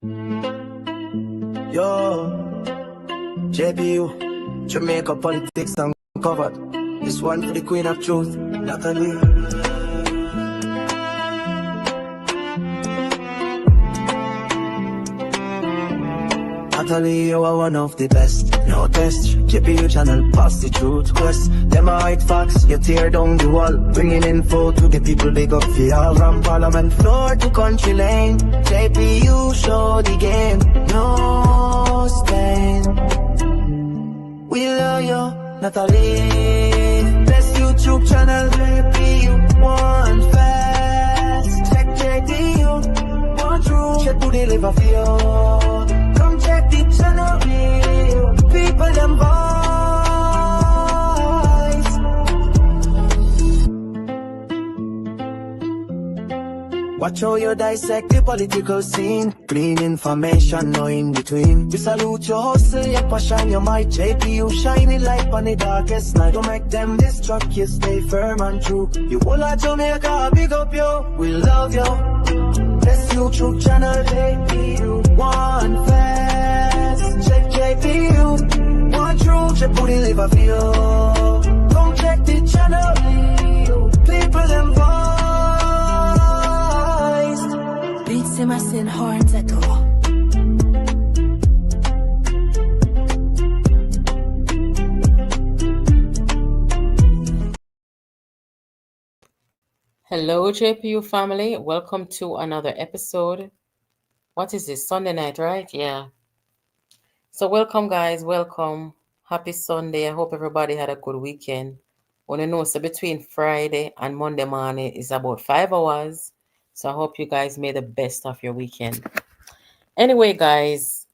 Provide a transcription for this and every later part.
Yo, JPU, Jamaica politics uncovered. This one for the queen of truth, Natalie. Natalie, you are one of the best. No test, JPU channel, pass the truth quest. Them are hide facts, you tear down the wall. Bringing info to the people, big up for all. From parliament floor to country lane, JPU show the game. No stain. We love you, Natalie. Best YouTube channel, JPU. One fast, check JPU. One true, check to deliver for you. Come check the channel, people them voice. Watch how you dissect the political scene. Clean information, no in between. We salute your hustle, your passion, your might. JPU shining light on the darkest night. Don't make them destruct you, stay firm and true. You all of Jamaica, big up you. We love you. Best YouTube channel, JPU. One fast, check JPU. One true, check who deliver for you. Come check the channel, people them voice. Beats in my sin horns echo. Hello, JPU family. Welcome to another episode. What is this? Sunday night, right? Yeah. So welcome, guys. Welcome. Happy Sunday. I hope everybody had a good weekend. Want to know, so between Friday and Monday morning is about 5 hours. So I hope you guys made the best of your weekend. Anyway, guys,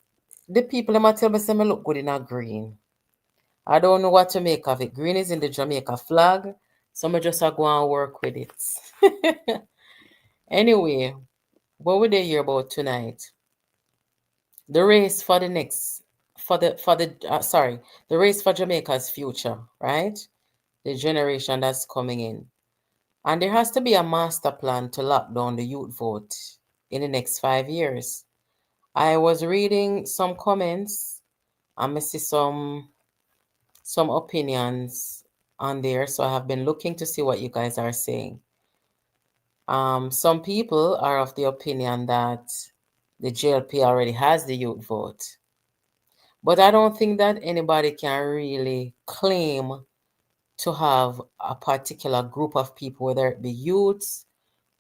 the people in my tell me say me look good in a green. I don't know what to make of it. Green is in the Jamaica flag. So I just go and work with it. Anyway, what would they hear about tonight? The race for the race for Jamaica's future, right? The generation that's coming in. And there has to be a master plan to lock down the youth vote in the next 5 years. I was reading some comments and I see some opinions on there. So I have been looking to see what you guys are saying. Some people are of the opinion that the JLP already has the youth vote. But I don't think that anybody can really claim to have a particular group of people, whether it be youths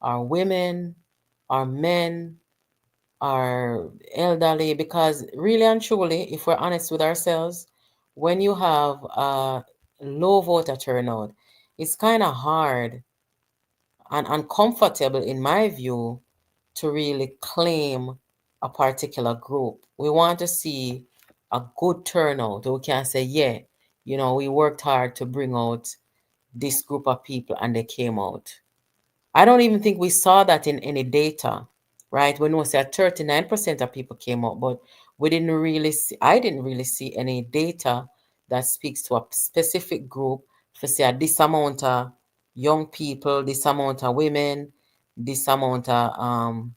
or women or men or elderly, because really and truly, if we're honest with ourselves, when you have a low voter turnout, it's kind of hard and uncomfortable, in my view, to really claim a particular group. We want to see a good turnout. We can say, yeah, we worked hard to bring out this group of people and they came out. I don't even think we saw that in any data, right? We know that 39% of people came out, but I didn't really see any data that speaks to a specific group for say this amount of young people, this amount of women, this amount of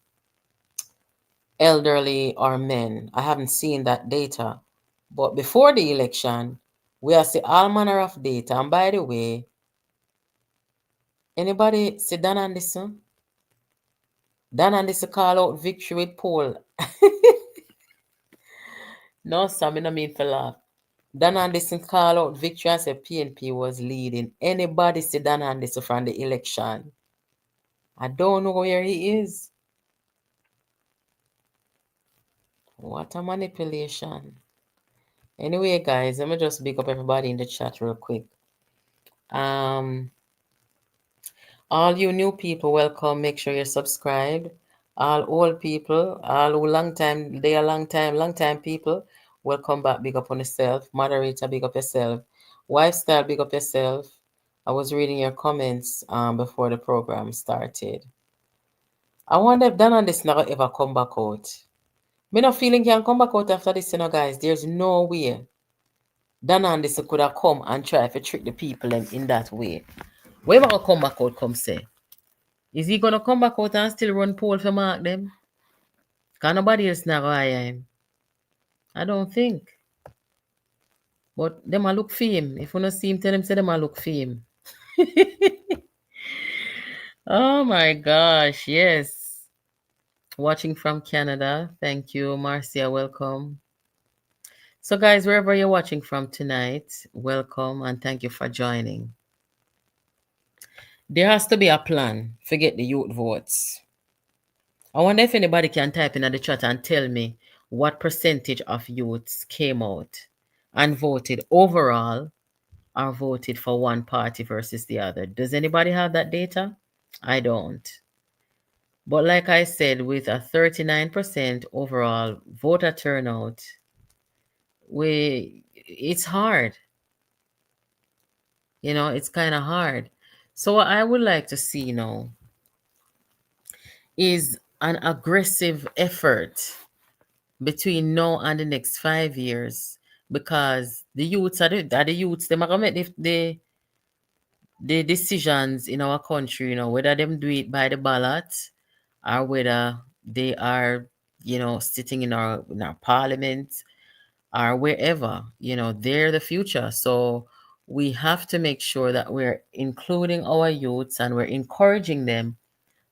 elderly or men. I haven't seen that data. But before the election, we have see all manner of data. And by the way, anybody see Dan Anderson? Dan Anderson call out victory with poll. No, Sam, I don't mean for laugh. Dan Anderson call out victory and say PNP was leading. Anybody see Dan Anderson from the election? I don't know where he is. What a manipulation. Anyway, guys, let me just pick up everybody in the chat real quick. All you new people, welcome. Make sure you're subscribed. All old people, all who long time people, welcome back. Big up on yourself. Moderator, big up yourself. Lifestyle, big up yourself. I was reading your comments before the program started. I wonder if Dan and this never ever come back out. Me no feeling can come back out after this, guys. There's no way Dan and this could have come and try to trick the people in that way. Where will come back out, come say? Is he gonna come back out and still run poll for mark them? Can nobody else not go hire him? I don't think. But them a look for him. If you not see him, tell them say them a look for him. Oh my gosh, yes. Watching from Canada. Thank you, Marcia. Welcome. So, guys, wherever you're watching from tonight, welcome and thank you for joining. There has to be a plan. Forget the youth votes. I wonder if anybody can type in the chat and tell me what percentage of youths came out and voted overall or voted for one party versus the other. Does anybody have that data? I don't. But like I said, with a 39% overall voter turnout, it's hard. It's kind of hard. So what I would like to see now is an aggressive effort between now and the next 5 years, because the youths are the youths, them are gonna make the decisions in our country, whether them do it by the ballot or whether they are, sitting in our parliament or wherever, they're the future. So we have to make sure that we're including our youths and we're encouraging them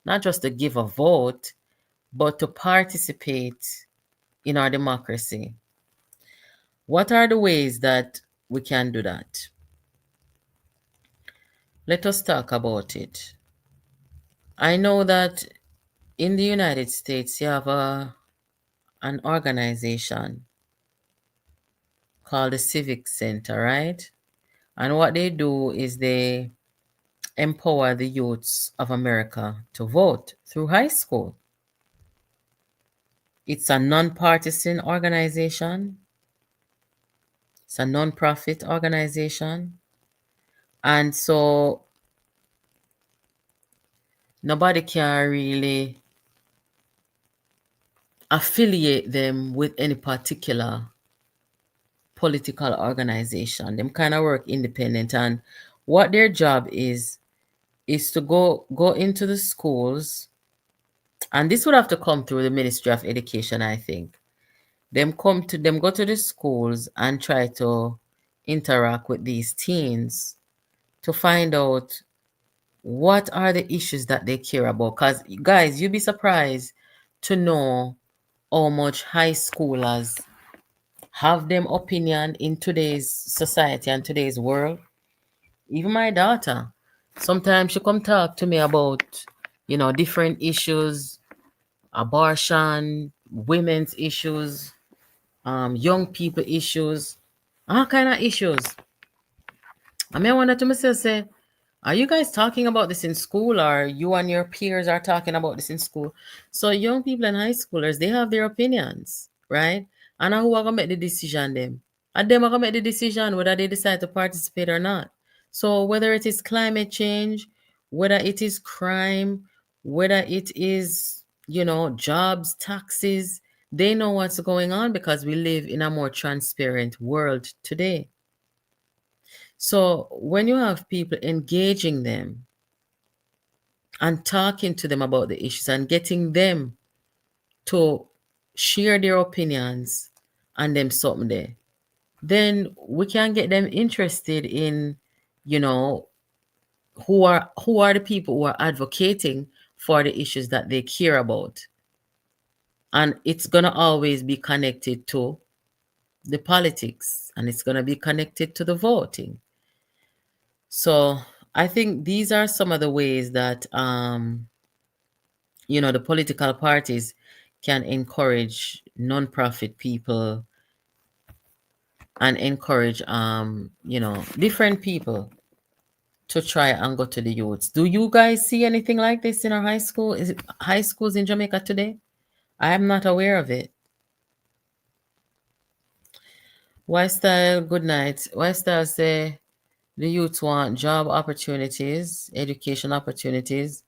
not just to give a vote, but to participate in our democracy. What are the ways that we can do that? Let us talk about it. I know that in the United States, you have an organization called the Civic Center, right? And what they do is they empower the youths of America to vote through high school. It's a non-partisan organization. It's a non-profit organization. And so nobody can really affiliate them with any particular political organization. Them kind of work independent, and what their job is to go into the schools, and this would have to come through the Ministry of Education, I think. Them go to the schools and try to interact with these teens to find out what are the issues that they care about. Because guys, you'd be surprised to know how much high schoolers have them opinion in today's society and today's world. Even my daughter, sometimes she come talk to me about, different issues, abortion, women's issues, young people issues, all kind of issues. I mean, I wonder to myself, say, are you guys talking about this in school, or you and your peers are talking about this in school? So young people and high schoolers, they have their opinions, right? And who are gonna make the decision them? And them are gonna make the decision whether they decide to participate or not. So whether it is climate change, whether it is crime, whether it is, jobs, taxes, they know what's going on because we live in a more transparent world today. So when you have people engaging them and talking to them about the issues and getting them to share their opinions and them something there, then we can get them interested in, who are the people who are advocating for the issues that they care about. And it's gonna always be connected to the politics, and it's gonna be connected to the voting. So I think these are some of the ways that the political parties can encourage non-profit people and encourage different people to try and go to the youths. Do you guys see anything like this in our high school? Is it high schools in Jamaica today? I am not aware of it. Why Style, good night. Why Style say the youths want job opportunities, education opportunities,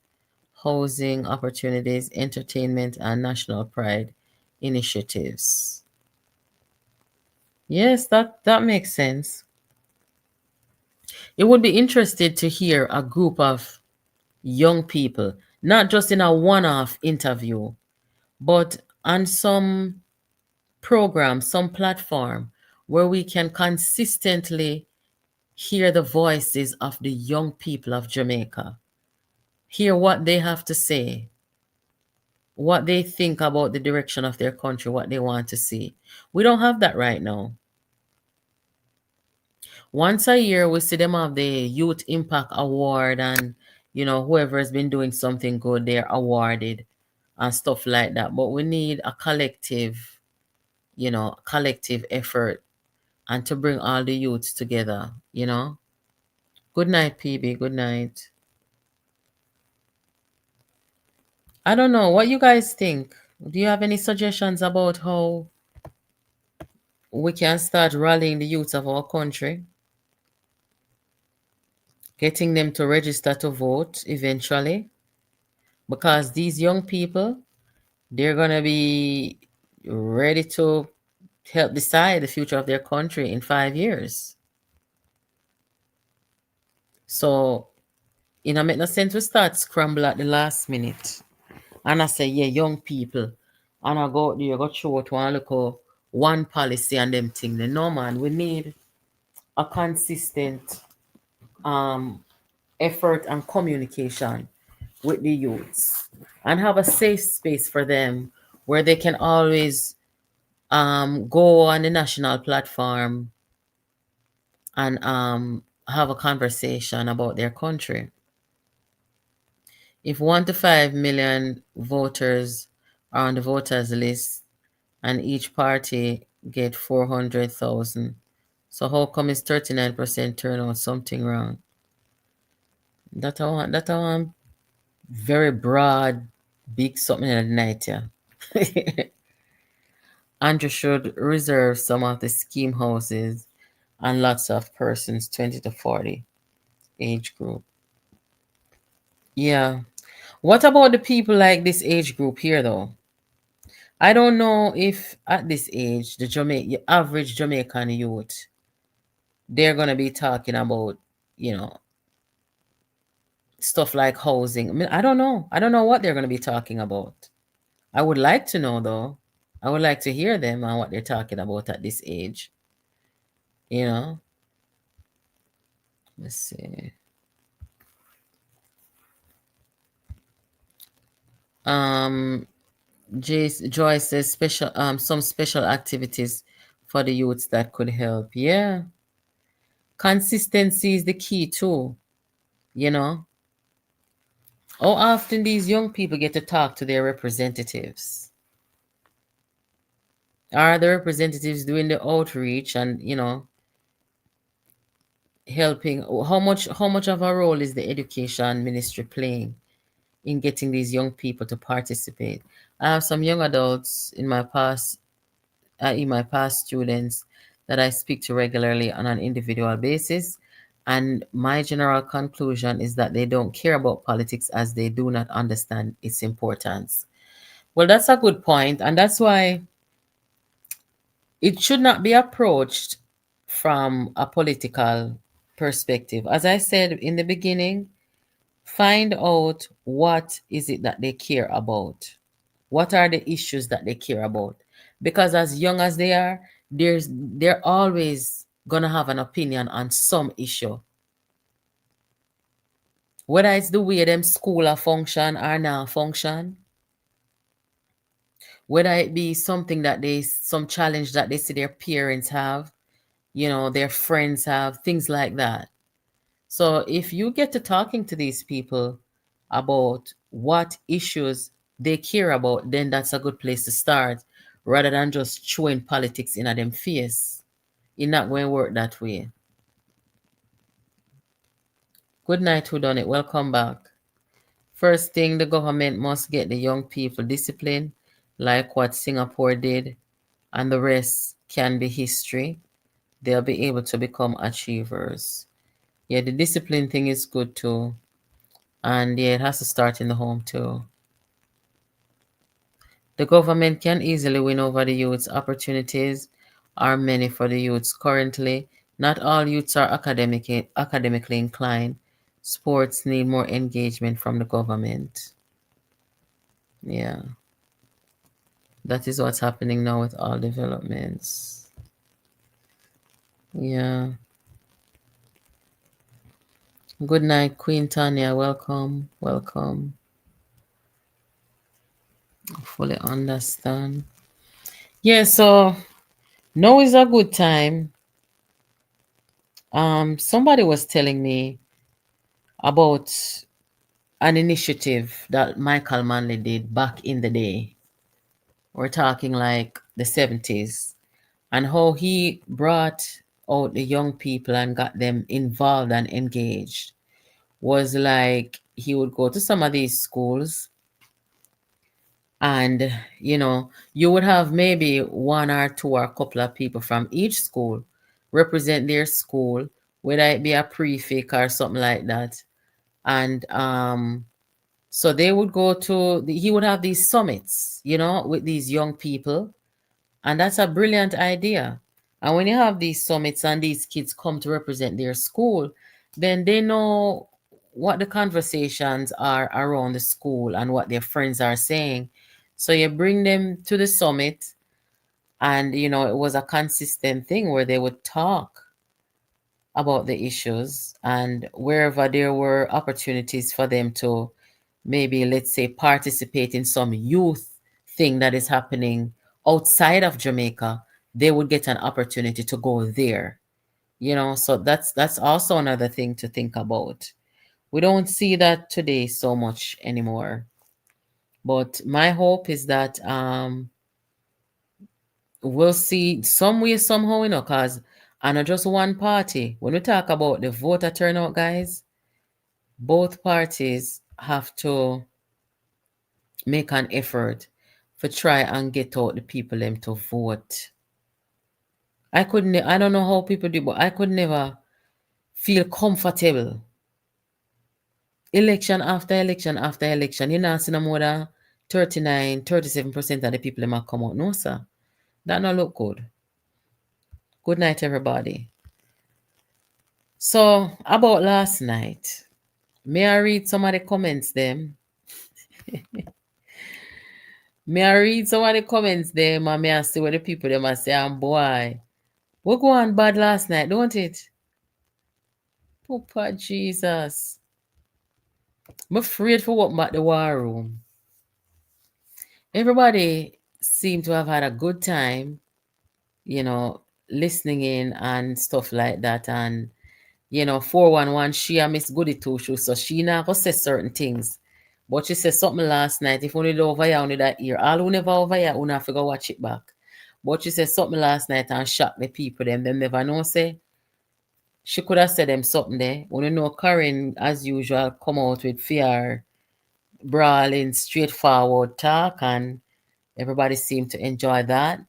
housing opportunities, entertainment, and national pride initiatives. Yes, that makes sense. It would be interesting to hear a group of young people, not just in a one-off interview, but and some program, some platform where we can consistently hear the voices of the young people of Jamaica, hear what they have to say, what they think about the direction of their country, what they want to see. We don't have that right now. Once a year, we see them have the Youth Impact Award, and whoever has been doing something good, they're awarded and stuff like that. But we need a collective effort and to bring all the youths together. Good night, PB. Good night. I don't know. What you guys think? Do you have any suggestions about how we can start rallying the youths of our country? Getting them to register to vote eventually? Because these young people, they're going to be ready to help decide the future of their country in 5 years. So, make no sense we start scramble at the last minute. And I say, yeah, young people. And I go out there, go through it one look one policy and them thing. No man, we need a consistent effort and communication with the youths and have a safe space for them where they can always go on the national platform and have a conversation about their country. If 1 to 5 million voters are on the voters list and each party get 400,000, so how come it's 39% turnout? Something wrong. That I want very broad, big something in the night, yeah. Andrew should reserve some of the scheme houses and lots of persons 20 to 40 age group. Yeah. What about the people like this age group here though? I don't know if at this age the average Jamaican youth, they're gonna be talking about, you know, stuff like housing. I mean, I don't know. I don't know what they're gonna be talking about. I would like to know though. I would like to hear them and what they're talking about at this age. You know? Let's see. Um Joyce says some special activities for the youths that could help. Yeah. Consistency is the key too, you know. How often these young people get to talk to their representatives? Are the representatives doing the outreach and, helping? How much of a role is the education ministry playing in getting these young people to participate? I have some young adults in my past students that I speak to regularly on an individual basis. And my general conclusion is that they don't care about politics as they do not understand its importance. Well, that's a good point, and that's why it should not be approached from a political perspective. As I said in the beginning, find out what is it that they care about. What are the issues that they care about? Because as young as they are, they're always gonna have an opinion on some issue. Whether it's the way them school are function or not function, whether it be some challenge that they see their parents have, their friends have, things like that. So if you get to talking to these people about what issues they care about, then that's a good place to start rather than just throwing politics in at them face. It's not going to work that way. Good night, who done it? Welcome back. First thing, the government must get the young people disciplined, like what Singapore did, and the rest can be history. They'll be able to become achievers. Yeah, the discipline thing is good too. And yeah, it has to start in the home too. The government can easily win over the youths. Opportunities are many for the youths. Currently, not all youths are academically inclined. Sports need more engagement from the government. Yeah. That is what's happening now with all developments. Yeah. Good night, Queen Tanya. Welcome. Welcome. Fully understand. Yeah, so now is a good time. Somebody was telling me about an initiative that Michael Manley did back in the day. We're talking like the 70s, and how he brought out the young people and got them involved and engaged was like he would go to some of these schools, and you would have maybe one or two or a couple of people from each school represent their school, whether it be a prefect or something like that. And so they would go to he would have these summits, with these young people. And that's a brilliant idea. And when you have these summits and these kids come to represent their school, then they know what the conversations are around the school and what their friends are saying. So you bring them to the summit, and it was a consistent thing where they would talk about the issues, and wherever there were opportunities for them to maybe, let's say, participate in some youth thing that is happening outside of Jamaica, they would get an opportunity to go there. So that's also another thing to think about. We don't see that today so much anymore. But my hope is that we'll see some way somehow, because and not just one party. When we talk about the voter turnout, guys, both parties have to make an effort for try and get out the people them to vote. I don't know how people do, but I could never feel comfortable. Election after election after election, you know, see no more than 39, 37% of the people them a come out. No, sir. That not look good. Good night, everybody. So, about last night, may I read some of the comments them? May I read some of the comments them, and may I see what the people them a say, and boy, we go on bad last night, don't it? Papa Jesus. I'm afraid for what about the war room. Everybody seemed to have had a good time, you know, listening in and stuff like that. And, 411, she and Miss Goody too, so she not go say certain things. But she said something last night. If only over here, only that ear. All who never over here, who not figure watch it back. But she said something last night and shocked the people. Them never know say. She could have said them something there. When Karen, as usual, come out with fear, brawling, straightforward talk, and everybody seemed to enjoy that.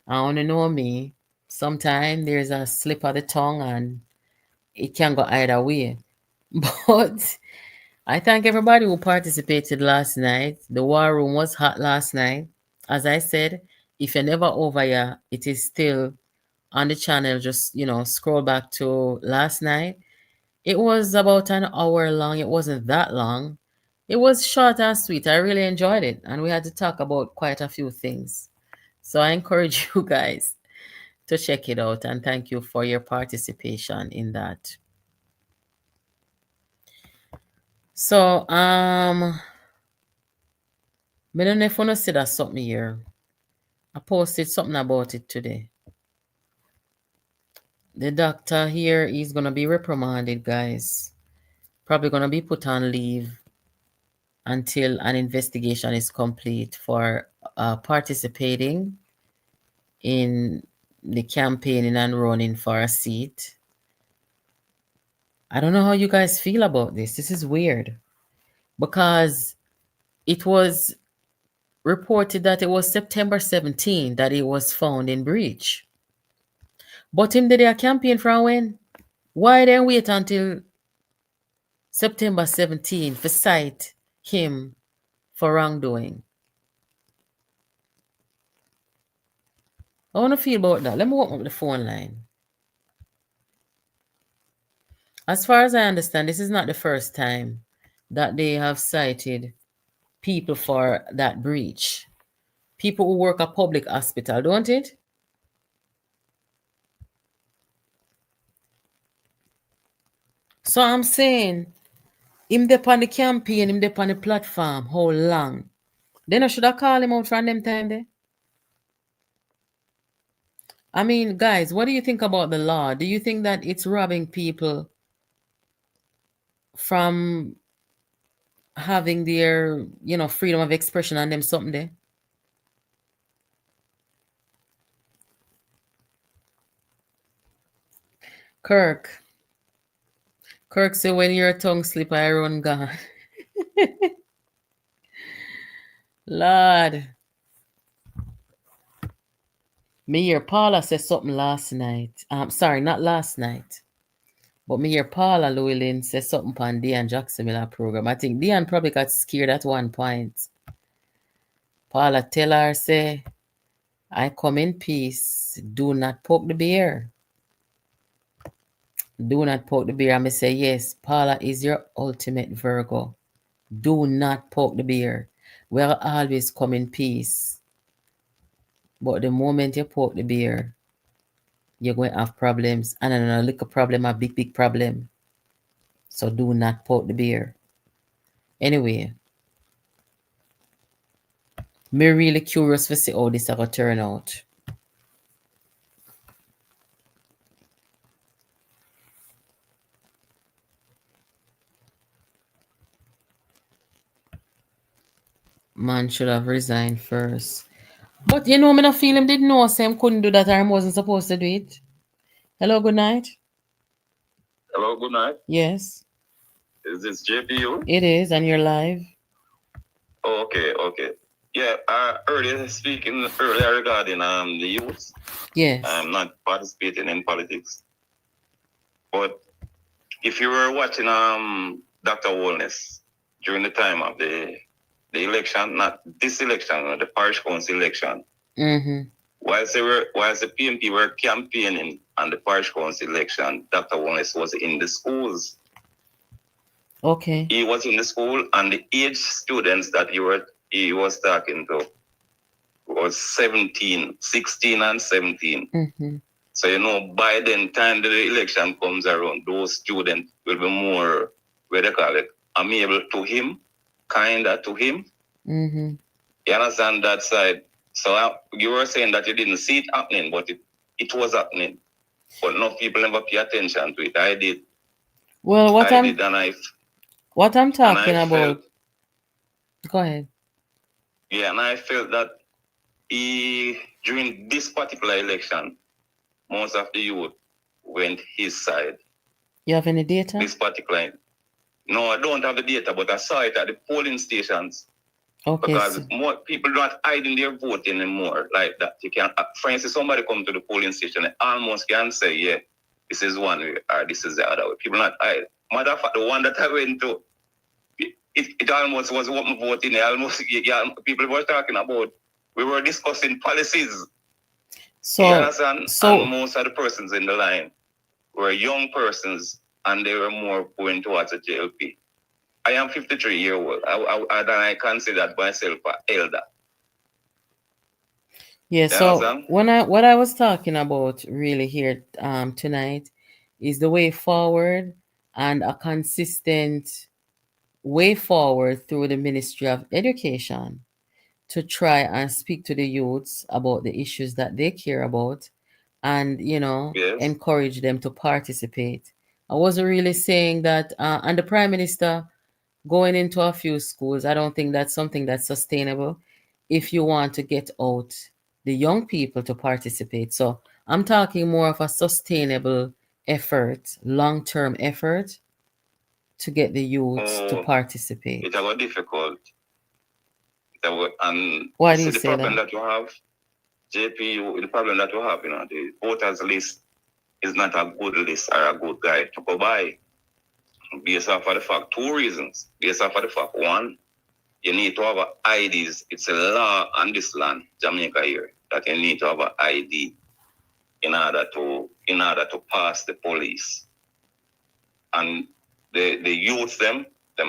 I want to know me. Sometimes there's a slip of the tongue and it can go either way. But I thank everybody who participated last night. The war room was hot last night. As I said, if you're never over here, it is still on the channel. Just, scroll back to last night. It was about an hour long. It wasn't that long. It was short and sweet. I really enjoyed it. And we had to talk about quite a few things. So I encourage you guys to check it out, and thank you for your participation in that. So, I don't know if you want to see that something here. I posted something about it today. The doctor here is going to be reprimanded, guys. Probably going to be put on leave until an investigation is complete for participating in the campaigning and running for a seat. I don't know how you guys feel about this. This is weird because it was reported that it was September 17 that it was found in breach. But him did a campaign for when? Why then wait until September 17 for cite him for wrongdoing? I want to feel about that. Let me open up the phone line. As far as I understand, this is not the first time that they have cited people for that breach. people who work at public hospital, don't it? So I'm saying, him dey on the campaign, him dey on the platform, how long? Then I should have called him out from them time there. I mean, guys, what do you think about the law? Do you think that it's robbing people from having their, freedom of expression and them something there? Kirk. Kirk say when your tongue slip, I run gone. Lord. Me hear Paula say something last night. Sorry, not last night. But me hear Paula Llewellyn say something on Dion Jackson Miller program. I think Dion probably got scared at one point. Paula tell her, say, I come in peace. Do not poke the bear. Do not poke the bear. I may say, yes, Paula is your ultimate Virgo. Do not poke the bear. We'll always come in peace. But the moment you poke the bear, you're going to have problems. And a little problem, a big, big problem. So do not poke the bear. Anyway, me really curious to see how this is going to turn out. Man should have resigned first. But me not feel him did know Sam couldn't do that or him wasn't supposed to do it. Hello, good night. Hello, good night. Yes. Is this JPU? It is, and you're live. Oh, okay. Yeah, earlier speaking regarding the youth. Yes. I'm not participating in politics. But if you were watching Dr. Wellness during the time of the election, not this election, the parish council election, whilst the PMP were campaigning on the parish council election, Dr. Wellness was in the schools. Okay. He was in the school, and the age students that he was talking to was 16 and 17. So, by the time the election comes around, those students will be more, amiable to him, kinder to him. You understand that side? So you were saying that you didn't see it happening, but it was happening. But no people never pay attention to it. I did. Well, what I'm talking about. Felt, go ahead. Yeah, and I felt that during this particular election, most of the youth went his side. You have any data? This particular. No, I don't have the data, but I saw it at the polling stations. Okay. Because more people not hiding their vote anymore like that. You can, for instance, somebody come to the polling station and almost can say, yeah, this is one way or this is the other way. People not hide. Matter of fact, the one that I went to, it almost was open voting. People were talking about, we were discussing policies. So, you understand? And most of the persons in the line were young persons and they were more going towards the JLP. I am 53 years old. I consider myself an elder. Yeah, so what I was talking about really here tonight is the way forward and a consistent way forward through the Ministry of Education to try and speak to the youths about the issues that they care about and, encourage them to participate. I wasn't really saying that, and the Prime Minister going into a few schools, I don't think that's something that's sustainable if you want to get out the young people to participate. So I'm talking more of a sustainable effort, long-term effort to get the youths to participate. It's a difficult. And why do you say the problem that you have, JPU, the problem that you have, the voters list is not a good list or a good guide to go by. Based off of the fact, two reasons. Based off of the fact, one, you need to have IDs. It's a law on this land, Jamaica here, that you need to have an ID in order to pass the police. And the youth them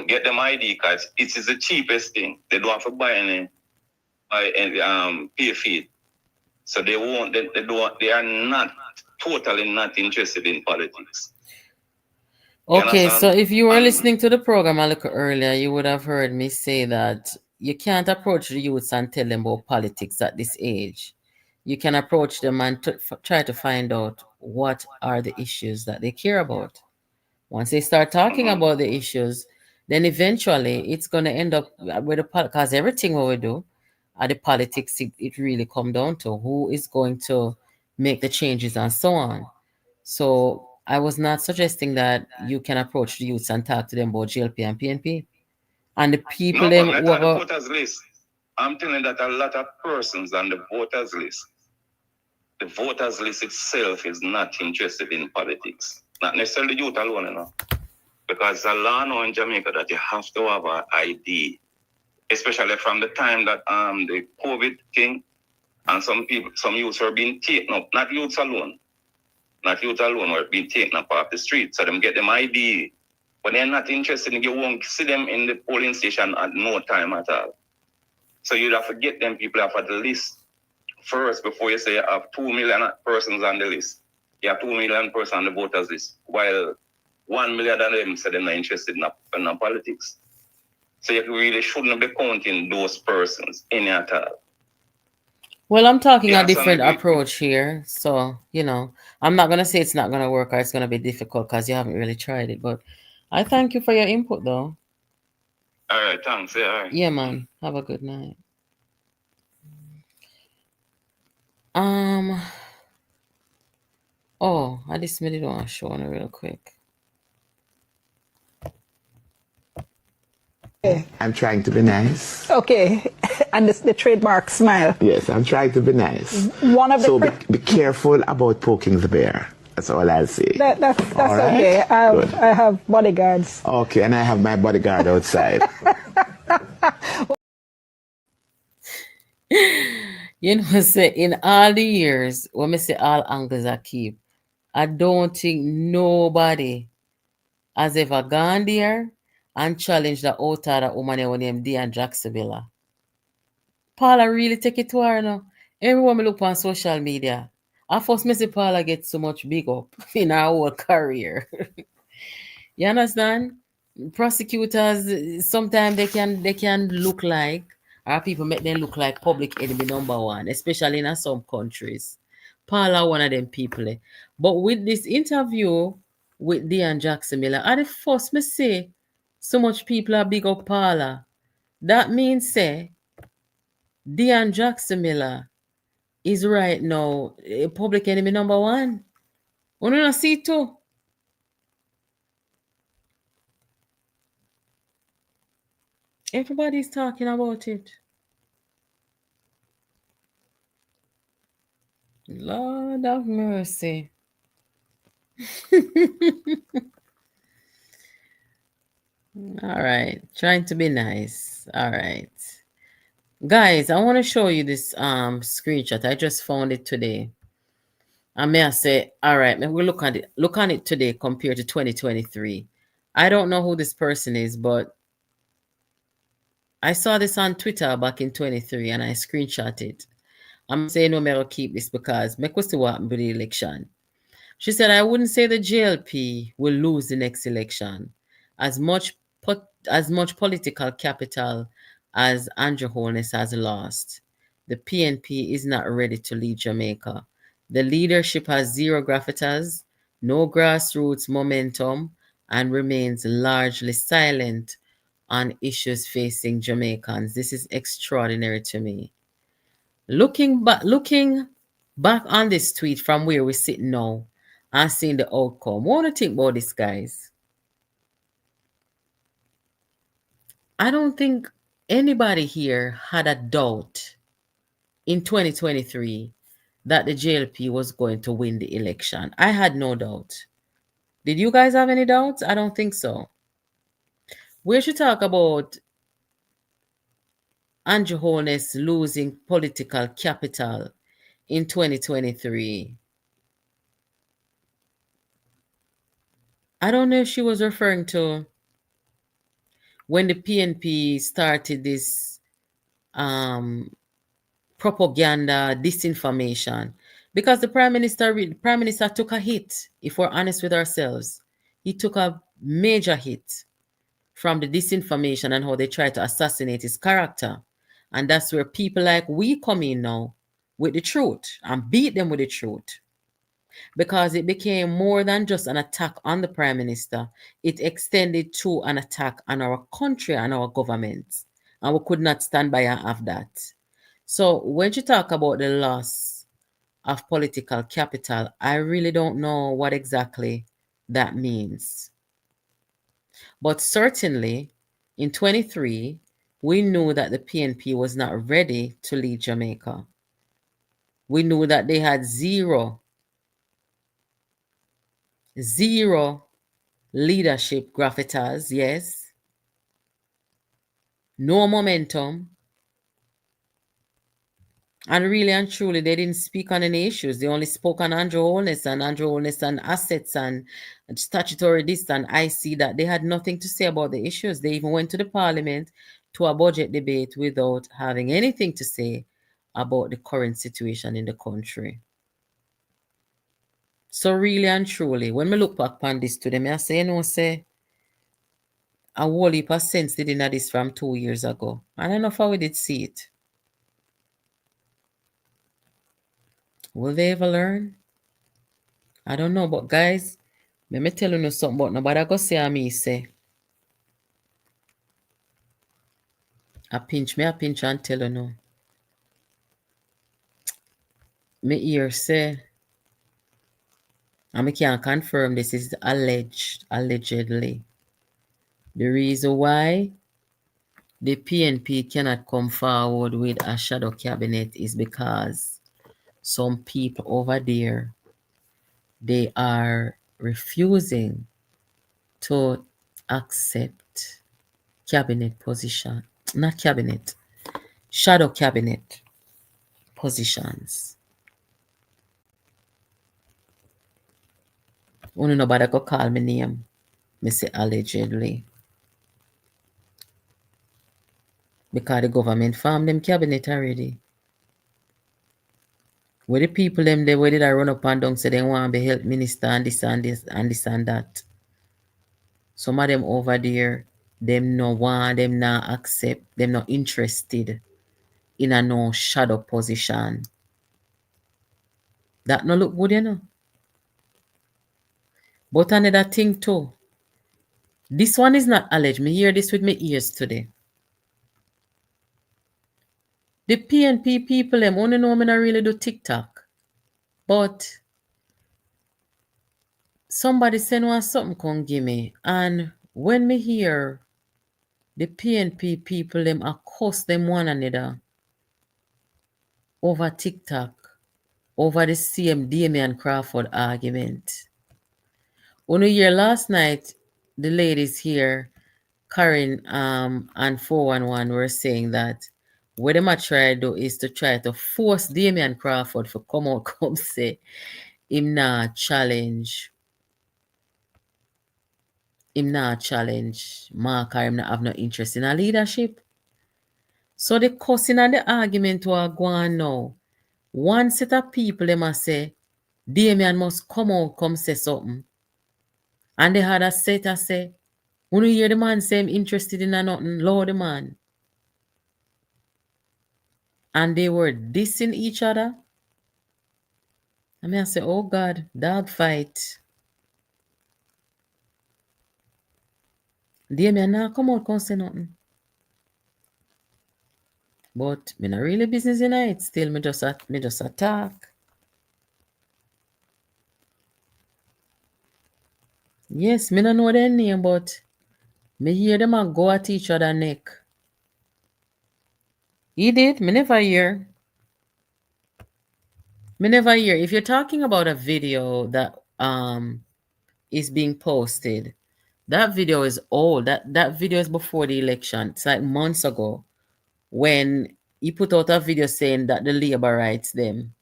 get them ID because it is the cheapest thing. They don't have to buy any pay feed. So they won't. They are not totally not interested in politics. Okay, so if you were listening to the program a little earlier, you would have heard me say that you can't approach the youths and tell them about politics at this age. You can approach them and try to find out what are the issues that they care about. Once they start talking about the issues, then eventually it's going to end up with the because everything what we do at the politics, it really come down to who is going to make the changes and so on. So I was not suggesting that you can approach the youths and talk to them about GLP and PNP. And the people no, but not the voters list. I'm telling you that a lot of persons on the voters list itself is not interested in politics. Not necessarily youth alone, you know. Because the law now in Jamaica that you have to have an ID, especially from the time that the COVID thing, and some youths are being taken up, not youths alone were being taken up off the street. So them get them ID. But they're not interested in, you won't see them in the polling station at no time at all. So you'd have to get them people off at the list first before you say you have 2 million persons on the list. You have 2 million persons on the voters list, while 1 million of them said they're not interested in politics. So you really shouldn't be counting those persons any at all. Well, I'm talking a different approach here. So, I'm not going to say it's not going to work or it's going to be difficult because you haven't really tried it. But I thank you for your input, though. All right, thanks. Yeah, all right. Yeah, man. Have a good night. Oh, I just made it on show on it real quick. I'm trying to be nice. Okay, and the trademark smile. Yes, I'm trying to be nice. One of the so be careful about poking the bear. That's all I'll say. That's right? Okay. I have bodyguards. Okay, and I have my bodyguard outside. Say in all the years, when I say all angles I keep, I don't think nobody has ever gone there and challenged the outer that woman named Diane Jacksonville. Paula really take it to her now. Everyone look on social media. At first, Missy Paula gets so much big up in her whole career. You understand? Prosecutors sometimes they can look like, or people make them look like public enemy number one, especially in some countries. Paula one of them people. But with this interview with Diane Jackson Miller, at the first me say so much people are big up Paula. That means say Diane Jackson Miller is right now a public enemy number one. You don't see too. Everybody's talking about it. Lord of mercy. All right. Trying to be nice. All right. Guys, I want to show you this screenshot. I just found it today. I may say, all right, we'll look at it today compared to 2023. I don't know who this person is, but I saw this on Twitter back in 23 and I screenshot it. I'm saying no, I'll keep this because make us see what happened with the election. She said, I wouldn't say the JLP will lose the next election. As much political capital as Andrew Holness has lost, the PNP is not ready to lead Jamaica. The leadership has zero gravitas, no grassroots momentum, and remains largely silent on issues facing Jamaicans. This is extraordinary to me. Looking back on this tweet from where we sit now and seeing the outcome, what do you think about this, guys? I don't think anybody here had a doubt in 2023 that the JLP was going to win the election. I had no doubt. Did you guys have any doubts? I don't think so. We should talk about Andrew Holness losing political capital in 2023. I don't know if she was referring to when the PNP started this propaganda, disinformation. Because the Prime Minister took a hit, if we're honest with ourselves. He took a major hit from the disinformation and how they tried to assassinate his character. And that's where people like we come in now with the truth and beat them with the truth. Because it became more than just an attack on the Prime Minister. It extended to an attack on our country and our government. And we could not stand by and have that. So when you talk about the loss of political capital, I really don't know what exactly that means. But certainly, in 23, we knew that the PNP was not ready to lead Jamaica. We knew that they had zero leadership gravitas, yes. No momentum. And really and truly, they didn't speak on any issues. They only spoke on Andrew Holness and assets and statutory this. And I see that they had nothing to say about the issues. They even went to the parliament to a budget debate without having anything to say about the current situation in the country. So really and truly, when we look back on this today, I say, say, a whole heap of sense did in this from 2 years ago. And I don't know how we did see it. Will they ever learn? I don't know, but guys, let me tell you something, but nobody go say me say. I pinch and tell you no. Me ear say, and I can't confirm this is allegedly. The reason why the PNP cannot come forward with a shadow cabinet is because some people over there, they are refusing to accept cabinet position, not cabinet, shadow cabinet positions. Only nobody go call me name. Me say allegedly. Because the government formed them cabinet already. Where the people them there, where did I run up and down say they want to be health minister and this and this and this and that. Some of them over there, them no want, them not accept, them not interested in a no shadow position. That no look good, you know. But another thing too. This one is not alleged. Me hear this with my ears today. The PNP people, them only know me not really do TikTok. But somebody send one something come give me. And when me hear the PNP people, them accost them one another over TikTok, over the same Damian Crawford argument. When we hear last night, the ladies here, Karen and 411 were saying that what they might try to do is to try to force Damian Crawford to come out, come say, him not challenge Mark or him not have no interest in a leadership. So the cussing and the argument were going now. One set of people, they must say, Damian must come out, come say something. And they had a set that say, when you hear the man say him interested in a nothing, Lord the man. And they were dissing each other. I mean, I say, oh God, dog fight. Damian now come out, come say nothing. But me not really business in it. Still, me just attack. Yes, me not know their name, but me hear them a go at each other neck. He did. Me never hear. Me never hear. If you're talking about a video that is being posted, that video is old. That video is before the election. It's like months ago when he put out a video saying that the labor rights them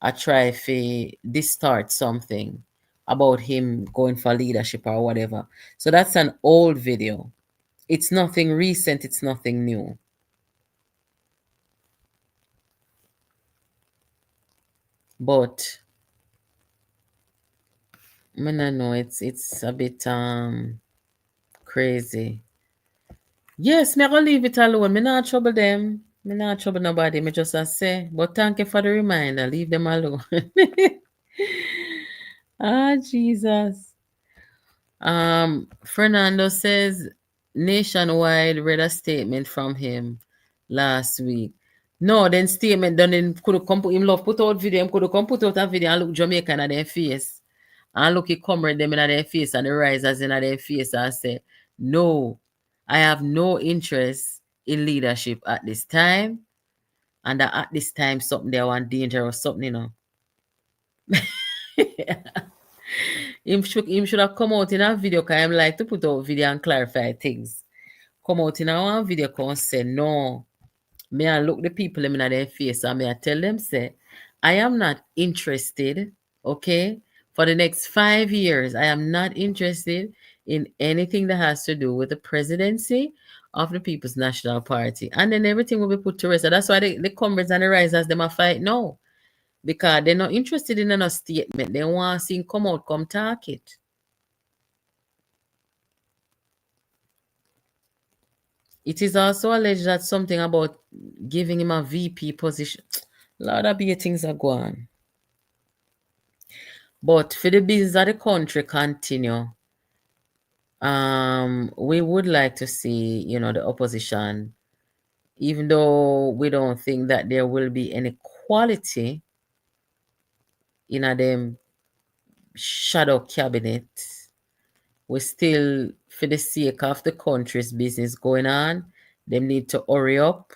are try to distort something about him going for leadership or whatever. So that's an old video. It's nothing recent. It's nothing new. But I don't know, it's a bit crazy. Yes, me gonna leave it alone. Me not trouble them. Me not trouble nobody. Me just a say. But thank you for the reminder. Leave them alone. Ah, Jesus. Fernando says Nationwide read a statement from him last week. No, then statement done him could come put him love put out video, him could come put out a video and look Jamaica in their face. And look it comrade them in their face and the risers in their face and say, no, I have no interest in leadership at this time. And that at this time something they want danger or something, you know. him should have come out in a video because I'm like to put out video and clarify things. Come out in a one video and say, no, may I look the people in their face and may I tell them, say, I am not interested, okay? For the next 5 years, I am not interested in anything that has to do with the presidency of the People's National Party. And then everything will be put to rest. So that's why the comrades and the risers, them a fight now. Because they're not interested in a statement. They want to see him come out, come talk it. It is also alleged that something about giving him a VP position. A lot of big things are going. But for the business of the country continue, we would like to see, you know, the opposition, even though we don't think that there will be any quality in a them shadow cabinet, we still, for the sake of the country's business going on, them need to hurry up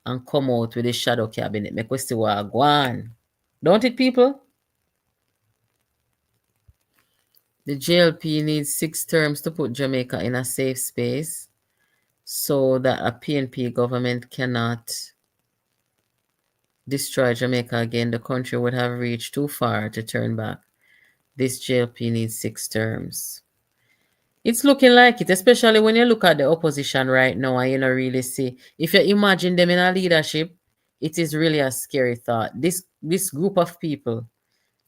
and come out with the shadow cabinet. Make we see what go on. Don't it, people? The JLP needs 6 terms to put Jamaica in a safe space so that a PNP government cannot destroy Jamaica again. The country would have reached too far to turn back. This JLP needs 6 terms. It's looking like it, especially when you look at the opposition right now and you don't really see. If you imagine them in a leadership, it is really a scary thought. This group of people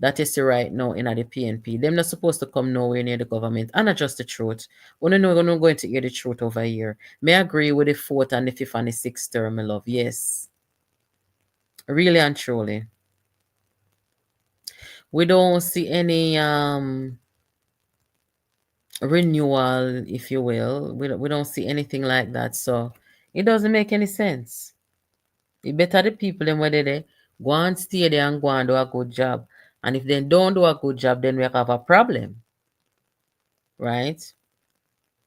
that is right now in the PNP, they're not supposed to come nowhere near the government. And not just the truth. We're not going to hear the truth over here. May I agree with the 4th and the 5th and the 6th term, my love. Yes. Really and truly. We don't see any renewal, if you will. We don't see anything like that. So it doesn't make any sense. It better the people them whether they go and stay there and go and do a good job. And if they don't do a good job, then we have a problem. Right?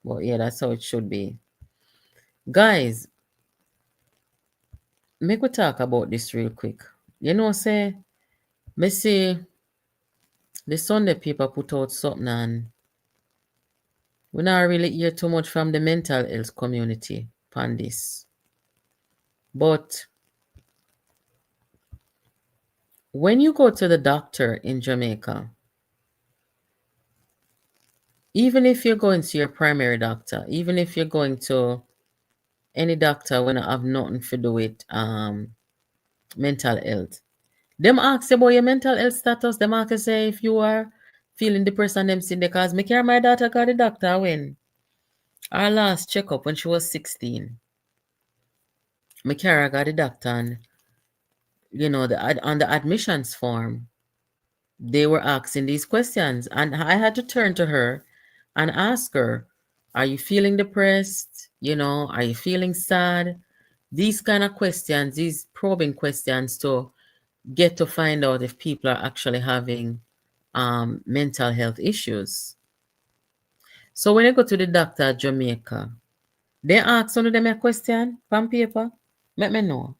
But yeah, that's how it should be. Guys, make we talk about this real quick. You know, say, me see the Sunday paper put out something and we not really hear too much from the mental health community on this. But when you go to the doctor in Jamaica, even if you're going to your primary doctor, even if you're going to any doctor when I have nothing to do with mental health, them ask about your mental health status. Them ask say if you are feeling depressed and them sin because me carry my daughter got the doctor when our last checkup when she was 16. Me carry her got the doctor and you know on the admissions form they were asking these questions and I had to turn to her and ask her, are you feeling depressed? You know, are you feeling sad? These kind of questions, these probing questions to get to find out if people are actually having mental health issues. So when you go to the doctor at Jamaica, they ask one of them a question from paper. Let me know.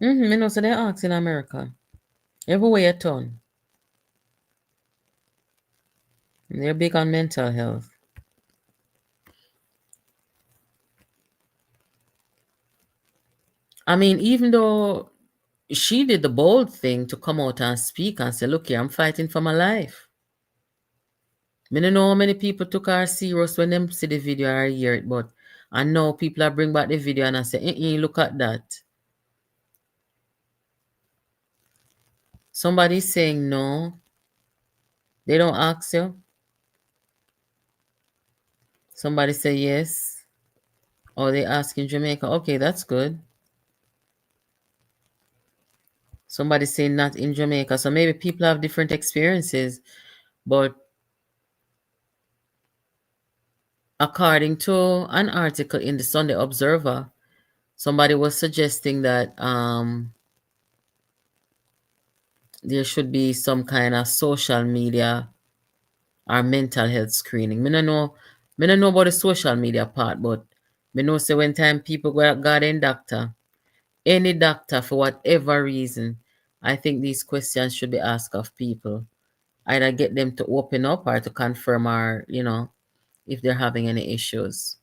Me know so they ask in America. Everywhere you turn. They're big on mental health. I mean, even though she did the bold thing to come out and speak and say, look here, I'm fighting for my life. I don't know how many people took her serious when them see the video or hear it, but I know people are bring back the video and I say, look at that. Somebody's saying no. They don't ask you. Somebody say yes. Or they ask in Jamaica. Okay, that's good. Somebody say not in Jamaica. So maybe people have different experiences. But according to an article in the Sunday Observer, somebody was suggesting that there should be some kind of social media or mental health screening. I don't know about the social media part, but I know say when time people go garden doctor, any doctor for whatever reason, I think these questions should be asked of people. Either get them to open up or to confirm or, if they're having any issues.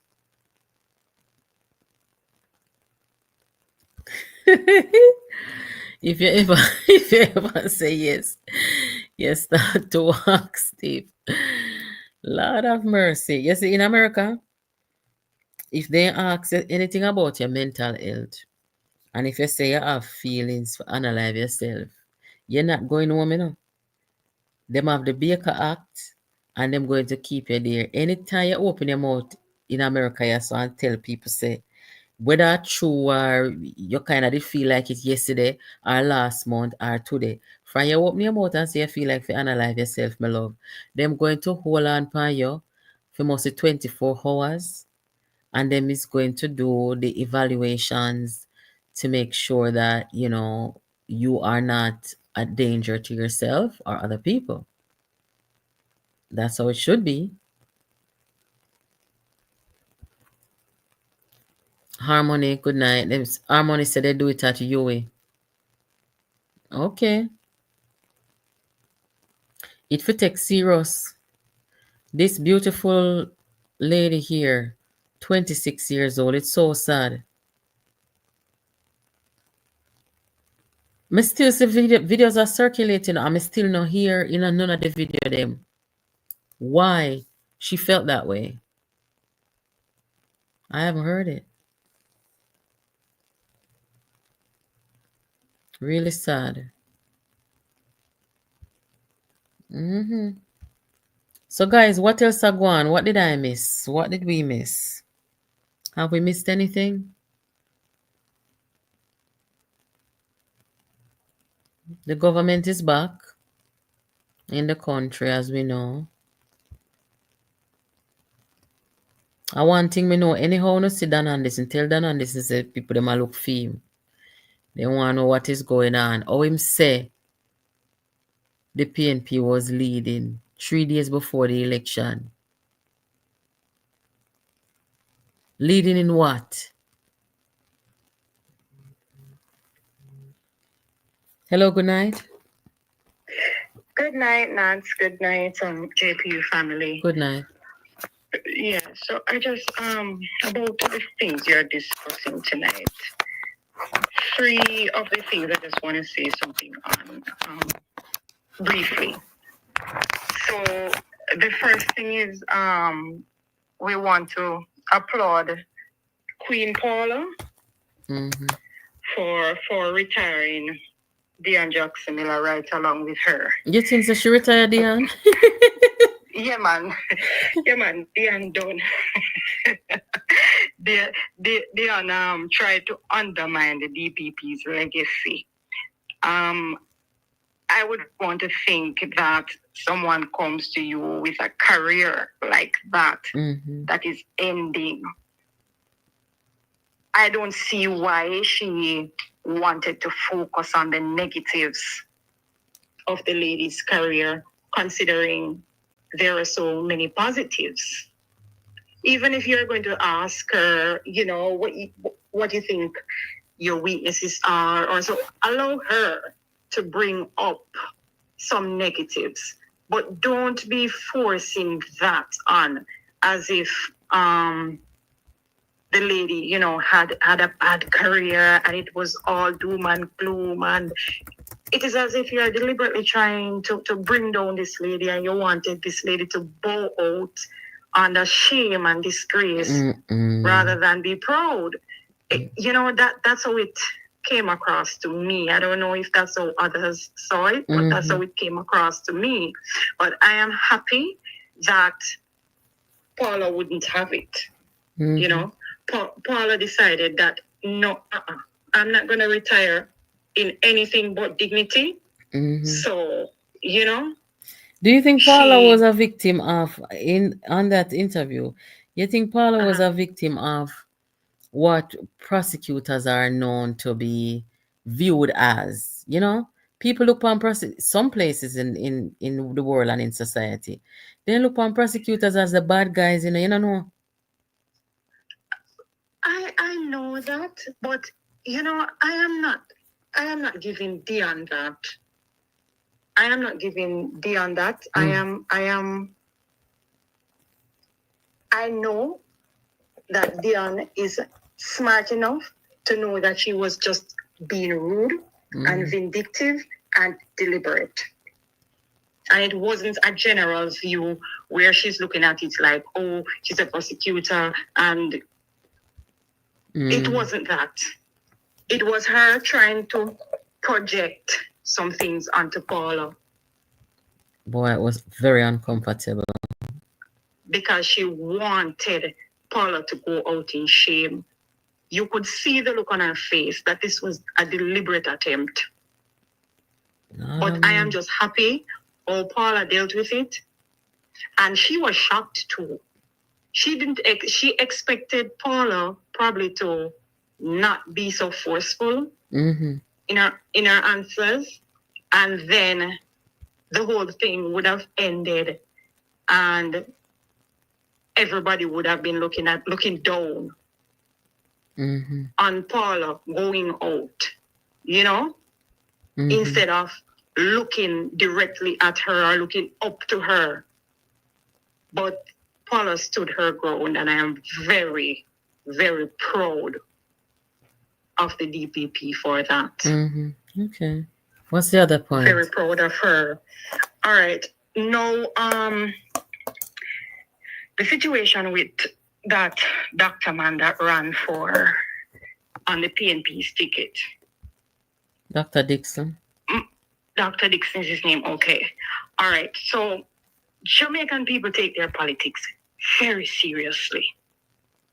If you ever say yes, start to walk, Steve. Lord of mercy. You see, in America, if they ask you anything about your mental health, and if you say you have feelings for analyze yourself, you're not going home, Them have the Baker Act, and them going to keep you there. Anytime you open your mouth in America, you so and tell people, say, whether true or you kind of did feel like it yesterday or last month or today. From you open your mouth and say you feel like you analyze yourself, my love, them going to hold on for you for mostly 24 hours, and them is going to do the evaluations to make sure that, you are not a danger to yourself or other people. That's how it should be. Harmony, good night. Harmony said they do it at UA. Okay. It for take serious. This beautiful lady here, 26 years old. It's so sad. Me still see videos are circulating. I'm still not here in none of the video them. Why she felt that way? I haven't heard it. Really sad. So guys, what else are going on? What did I miss? What did we miss? Have we missed anything? The government is back in the country, as we know. I one thing me know, anyhow no see Dan and this and tell Dan and this and say people them a look for him. They want to know what is going on. How him say the PNP was leading 3 days before the election. Leading in what? Hello, good night. Good night, Nance. Good night, JPU family. Good night. Yeah, so I just about the things you're discussing tonight. 3 of the things I just want to say something on briefly. So the first thing is we want to applaud Queen Paula for retiring Dion Jackson Miller right along with her. You think that she retired, Dion? Yeah, man. Dion done. Dion tried to undermine the DPP's legacy. I would want to think that someone comes to you with a career like that, that is ending. I don't see why she wanted to focus on the negatives of the lady's career, considering there are so many positives. Even if you're going to ask her, what you think your weaknesses are, or so, allow her to bring up some negatives, but don't be forcing that on as if the lady, had a bad career and it was all doom and gloom, and it is as if you're deliberately trying to bring down this lady and you wanted this lady to bow out under shame and disgrace rather than be proud. That's how it came across to me. I don't know if that's how others saw it, but that's how it came across to me. But I am happy that Paula wouldn't have it. You know, Paula decided that no, I'm not going to retire in anything but dignity. So, you know. Do you think Paula was a victim of on that interview? You think Paula was a victim of what prosecutors are known to be viewed as? You know, people look upon some places in the world and in society, they look upon prosecutors as the bad guys. You know. I know that, but you know, I am not giving Dion that. I am not giving Dion that. I know that Dion is smart enough to know that she was just being rude and vindictive and deliberate. And it wasn't a general view where she's looking at it like, oh, she's a prosecutor, and it wasn't that. It was her trying to project some things onto Paula. Boy, it was very uncomfortable. Because she wanted Paula to go out in shame. You could see the look on her face that this was a deliberate attempt. But I am just happy how Paula dealt with it. And she was shocked too. She expected Paula probably to not be so forceful in her answers. And then the whole thing would have ended and everybody would have been looking down on Paula going out, you know, instead of looking directly at her or looking up to her. But Paula stood her ground, and I am very, very proud of the DPP for that. Okay. What's the other point? Very proud of her. All right. Now, the situation with that doctor man that ran on the PNP's ticket. Dr. Dixon. Dr. Dixon is his name. Okay. All right. So Jamaican people take their politics very seriously.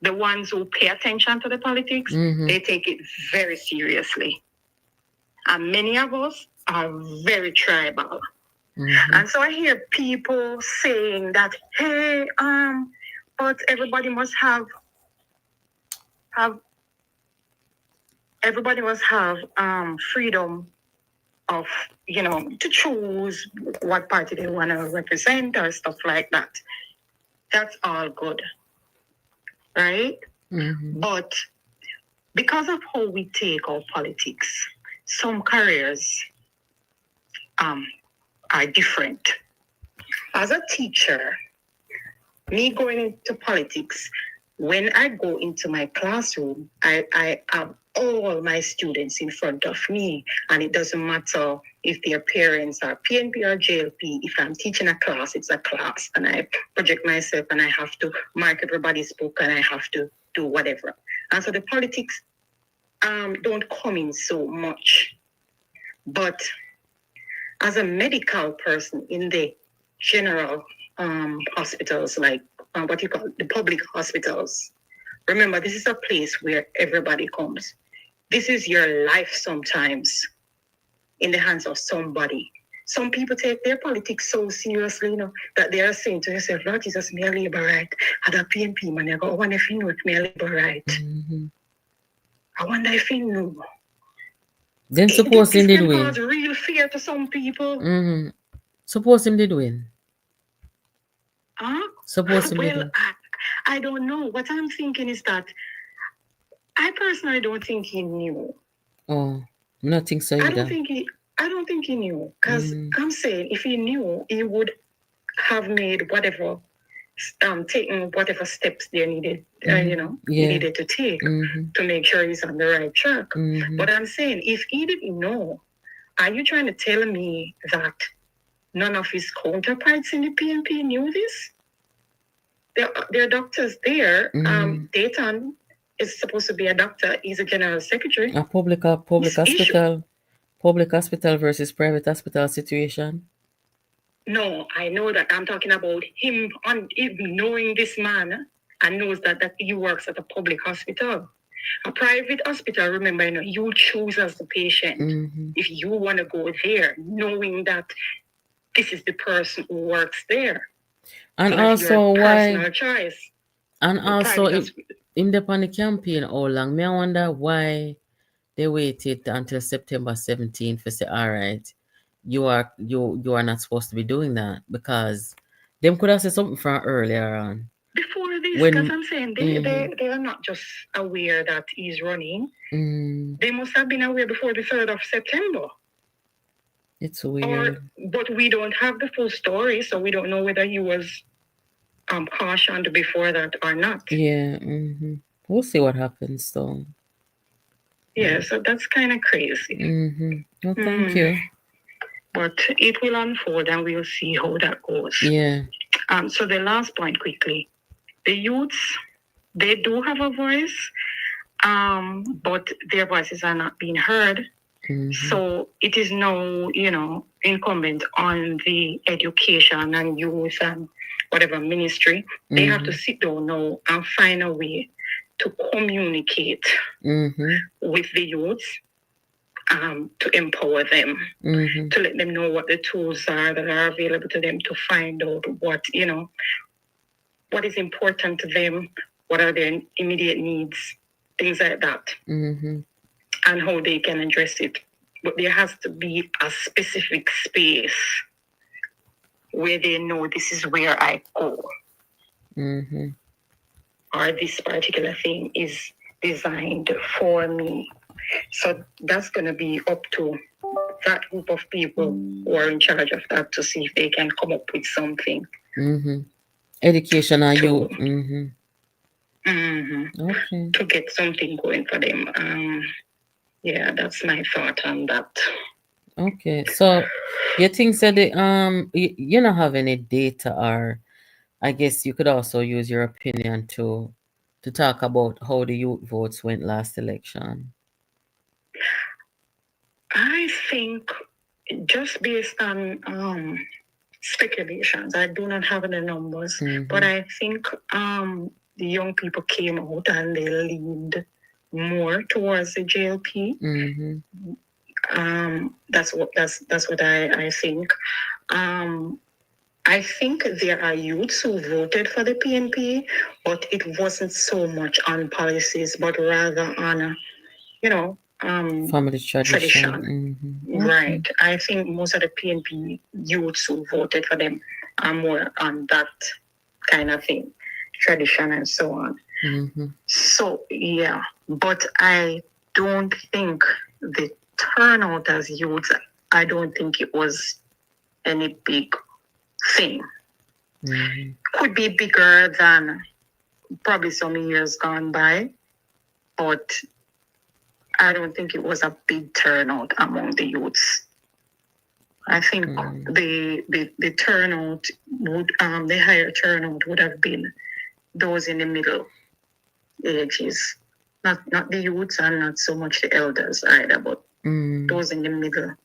The ones who pay attention to the politics, they take it very seriously. And many of us are very tribal. And so I hear people saying that, hey, but everybody must have freedom of, you know, to choose what party they want to represent or stuff like that. That's all good, right? But because of how we take our politics, some careers are different. As a teacher, me going into politics, when I go into my classroom, I have all my students in front of me, and it doesn't matter if their parents are PNP or JLP. If I'm teaching a class, it's a class, and I project myself, and I have to mark everybody's book, and I have to do whatever. And so the politics don't come in so much. But as a medical person in the general hospitals, like what you call the public hospitals, remember, this is a place where everybody comes. This is your life sometimes in the hands of somebody. Some people take their politics so seriously, you know, that they are saying to themselves, Lord Jesus, me a labor right. Had a PNP man, I go, I wonder if he know me a labor right. I wonder if he know. Then suppose him did win. It's real fear to some people. Suppose him did win. Suppose him did win. I don't know. What I'm thinking is that I personally don't think he knew. Oh, I think so either. I don't think he knew. Because I'm saying if he knew, he would have made whatever, taken whatever steps they needed, needed to take to make sure he's on the right track. But I'm saying, if he didn't know, are you trying to tell me that none of his counterparts in the PNP knew this? There are doctors there. Dayton is supposed to be a doctor. He's a general secretary. A public hospital versus private hospital situation. No, I know that. I'm talking about him knowing this man and knows that he works at a public hospital. A private hospital, remember, you choose as the patient if you want to go there, knowing that this is the person who works there. And so also why choice. And also in the campaign how long? Me I wonder why they waited until September 17th to say, all right, you are not supposed to be doing that, because them could have said something from earlier on. Before this, because I'm saying they are not just aware that he's running. They must have been aware before the 3rd of September. It's weird. But we don't have the full story, so we don't know whether he was cautioned before that or not. Yeah. We'll see what happens though. Yeah, so that's kind of crazy. Well, thank you. But it will unfold and we'll see how that goes. Yeah. So the last point quickly. The youths, they do have a voice, but their voices are not being heard. So it is now, incumbent on the education and youth and whatever ministry. They have to sit down now and find a way to communicate with the youths, to empower them, to let them know what the tools are that are available to them, to find out what is important to them, what are their immediate needs, things like that, and how they can address it. But there has to be a specific space where they know this is where I go. Or this particular thing is designed for me. So that's going to be up to that group of people who are in charge of that to see if they can come up with something. Education and youth. Okay. To get something going for them. Yeah, that's my thought on that. Okay, so you think that you don't have any data, or I guess you could also use your opinion to talk about how the youth votes went last election? I think just based on speculations, I do not have the numbers, but I think the young people came out and they leaned more towards the JLP. That's what I think. I think there are youths who voted for the PNP, but it wasn't so much on policies, but rather on, family tradition. Right. I think most of the PNP youths who voted for them are more on that kind of thing, tradition and so on. So, yeah, but I don't think the turnout as youths, I don't think it was any big thing. Could be bigger than probably some years gone by, but I don't think it was a big turnout among the youths. I think the turnout would the higher turnout would have been those in the middle ages, not the youths and not so much the elders either, but those in the middle.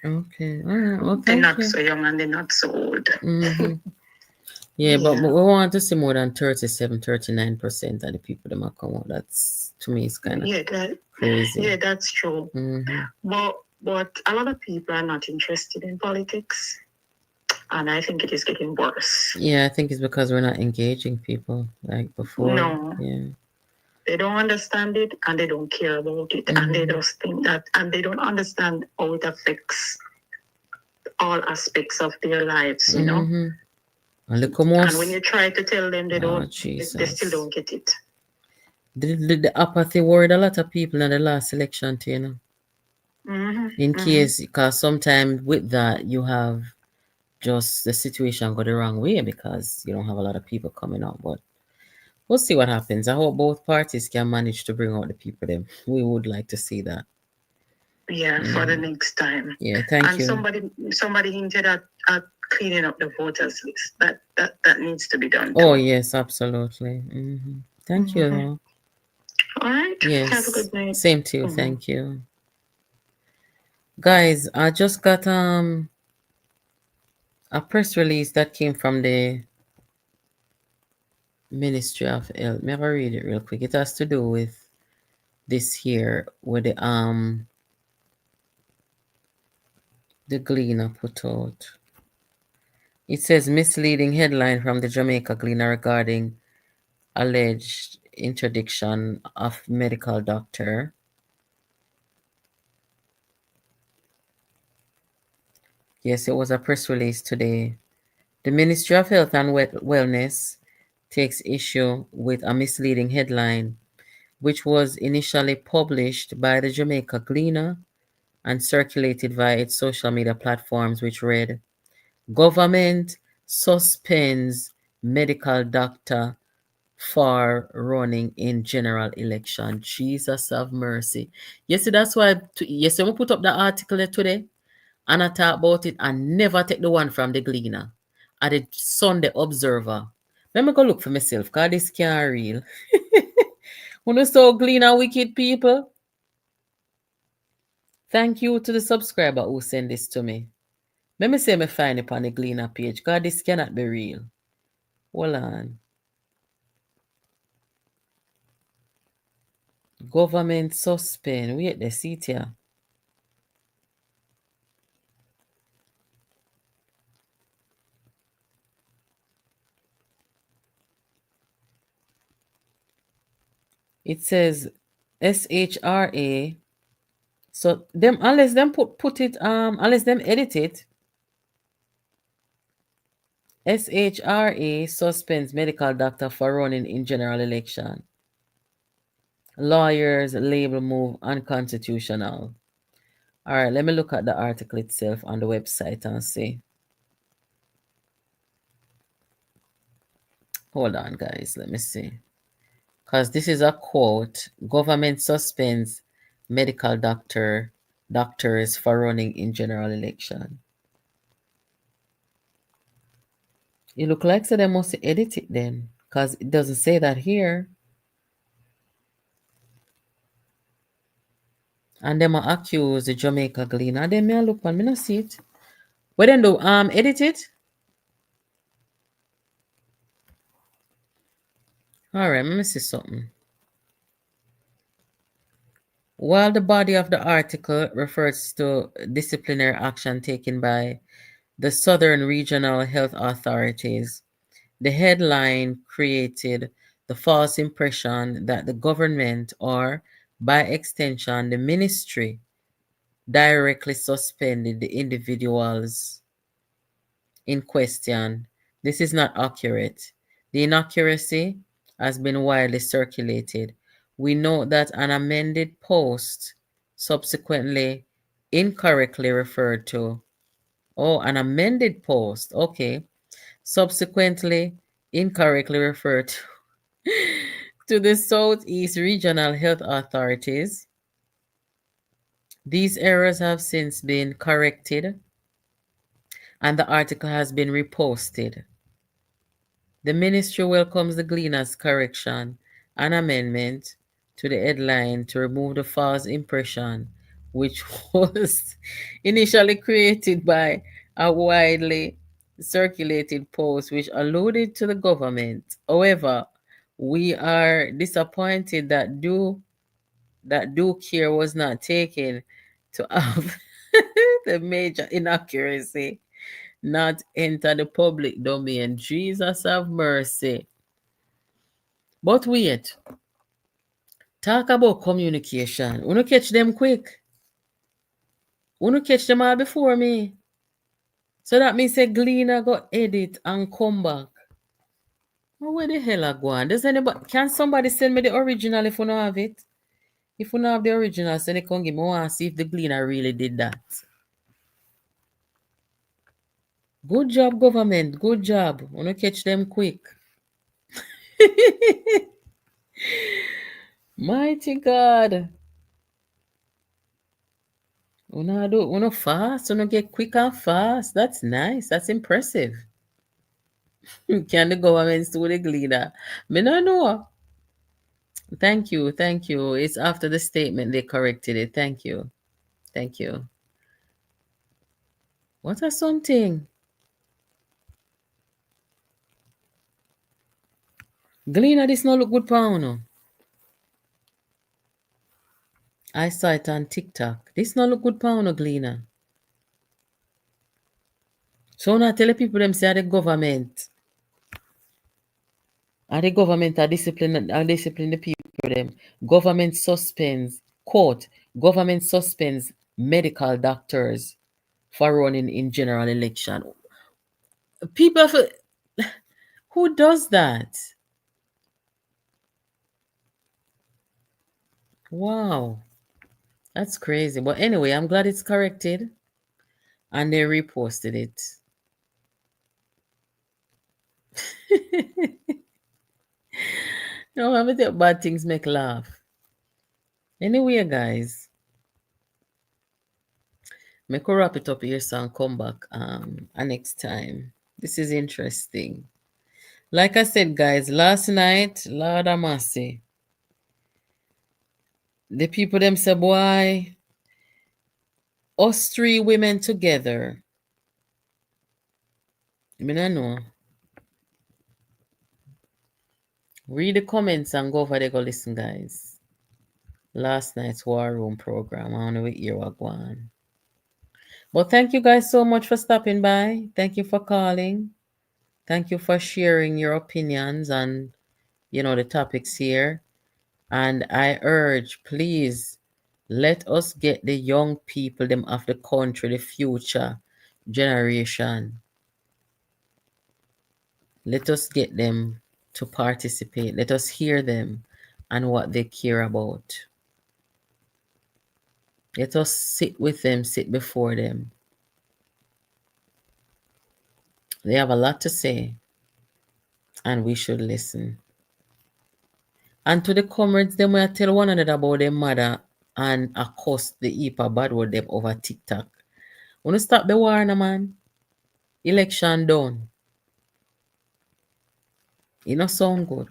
Okay, all right. Well, they're not so young and they're not so old. Yeah, but we want to see more than 39% of the people that might come out. That's, to me, it's kind of crazy. Yeah, that's true. But a lot of people are not interested in politics, and I think it is getting worse. Yeah, I think it's because we're not engaging people like before. No. Yeah. They don't understand it and they don't care about it, and they just think that, and they don't understand how it affects all aspects of their lives, you know. And when you try to tell them, they don't. They still don't get it. The apathy worried a lot of people in the last election, you know. In case, because sometimes with that you have just the situation go the wrong way because you don't have a lot of people coming out, but we'll see what happens. I hope both parties can manage to bring out the people them. We would like to see that. Yeah, for the next time. Yeah, thank you. And somebody hinted at cleaning up the voters list. That needs to be done too. Oh yes, absolutely. Thank you. All right. Yes. Have a good night. Same to you. Thank you. Guys, I just got a press release that came from the Ministry of Health. Let me have a read it real quick. It has to do with this here with the Gleaner put out. It says misleading headline from the Jamaica Gleaner regarding alleged interdiction of medical doctor. Yes, it was a press release today. The Ministry of Health and Wellness takes issue with a misleading headline, which was initially published by the Jamaica Gleaner and circulated via its social media platforms, which read, Government suspends medical doctor for running in general election. Jesus have mercy. You see, that's why, yes, we put up the article today and I talk about it and never take the one from the Gleaner or the Sunday Observer. Let me go look for myself because this can't real. When you saw Gleaner wicked people, thank you to the subscriber who sent this to me. Let me say me find it on the Gleaner page because this cannot be real. Hold on. Government suspend. Wait, the seat here. It says SHRA. So them unless them put it unless them edit it. SHRA suspends medical doctor for running in general election. Lawyers label move unconstitutional. All right, let me look at the article itself on the website and see. Hold on, guys. Let me see. Because this is a quote. Government suspends medical doctors for running in general election. It look like so they must edit it then. Because it doesn't say that here. And them are accused the Jamaica Gleaner. Then me look on, me not see it. What then do edit it? Alright, let me see something. While the body of the article refers to disciplinary action taken by the Southern Regional Health Authorities, the headline created the false impression that the government, or by extension the ministry, directly suspended the individuals in question. This is not accurate. The inaccuracy has been widely circulated. We note that an amended post subsequently incorrectly referred to. Oh, an amended post. Okay. Subsequently incorrectly referred to the Southeast Regional Health Authorities. These errors have since been corrected and the article has been reposted. The ministry welcomes the Gleaner's correction and amendment to the headline to remove the false impression which was initially created by a widely circulated post which alluded to the government. However, we are disappointed that due care was not taken to have the major inaccuracy not enter the public domain. Jesus have mercy. But wait, talk about communication. Wanna catch them quick? Wanna catch them all before me? So that means say Gleaner go edit and come back. Well, where the hell I go on? Does anybody, can somebody send me the original if you don't have it? If you don't have the original, send it come give me. I want to see if the Gleaner really did that. Good job, government. Good job. Wanna catch them quick. Mighty God. Uno fast, uno get quick and fast. That's nice. That's impressive. Can the government sue the Gleaner? Me no know. Thank you. Thank you. It's after the statement they corrected it. Thank you. Thank you. What are something? Gleaner, this no look good pound. No? I saw it on TikTok. This no look good pound, no, Gleaner. So now tell the people them say the government. And the government are discipline the people them. Government suspends, quote, government suspends medical doctors for running in general election. People, who does that? Wow, that's crazy. But anyway, I'm glad it's corrected and they reposted it. No, I mean, bad things make laugh. Anyway, guys, make a wrap it up here so and come back next time. This is interesting. Like I said, guys, last night, Lord have mercy, the people them say, boy, us 3 women together. I mean, I know. Read the comments and go over there, go listen, guys. Last night's War Room program. I don't know what year we're going. But thank you guys so much for stopping by. Thank you for calling. Thank you for sharing your opinions on, the topics here. And I urge, please, let us get the young people, them of the country, the future generation. Let us get them to participate. Let us hear them and what they care about. Let us sit with them, sit before them. They have a lot to say, and we should listen. And to the comrades, them will tell one another about their mother and accost the heap bad word them over TikTok. Wanna stop the war, no man? Election done. It not sound good.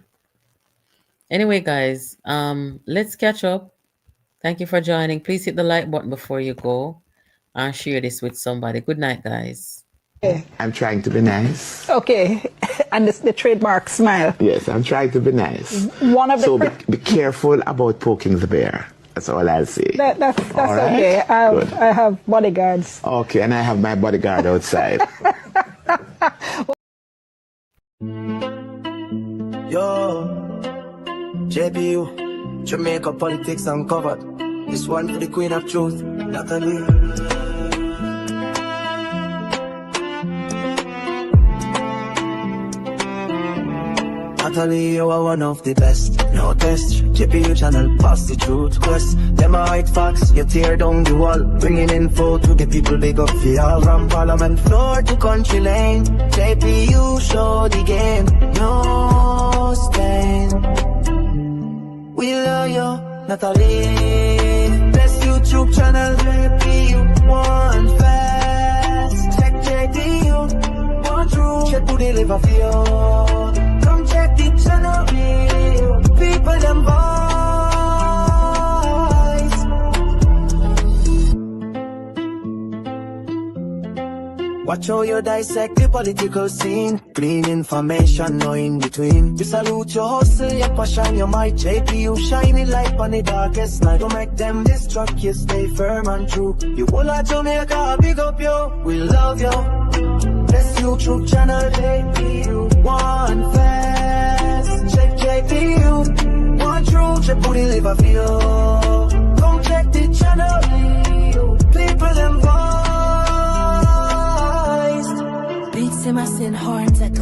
Anyway, guys, let's catch up. Thank you for joining. Please hit the like button before you go and share this with somebody. Good night, guys. Okay. I'm trying to be nice. Okay. And the trademark smile. Yes, I'm trying to be nice. One of the so be careful about poking the bear. That's all I'll say. That's all right? okay. I have bodyguards. Okay, and I have my bodyguard outside. Yo, JPU, Jamaica politics uncovered. This one for the queen of truth, Natalie. Natalie, you are one of the best. No test, JPU channel, pass the truth quest. Them are hide facts, you tear down the wall. Bringing info to the people, big up for all. From parliament floor to country lane. JPU show the game, no stain. We love you, Natalie. Best YouTube channel, JPU, one fast. Check JPU, one true, check to deliver for you. Check the channel, people them voice. Watch how you dissect the political scene. Clean information, no in between. We salute your hustle, your passion, your might. JPU shining light on the darkest night. Don't make them distract you, stay firm and true. You all of Jamaica, big up you, we love you. Best YouTube channel, JPU, one fast. Check JPU, one true, check who deliver for you. Come check the channel, people them voice. Beats in my sin horns at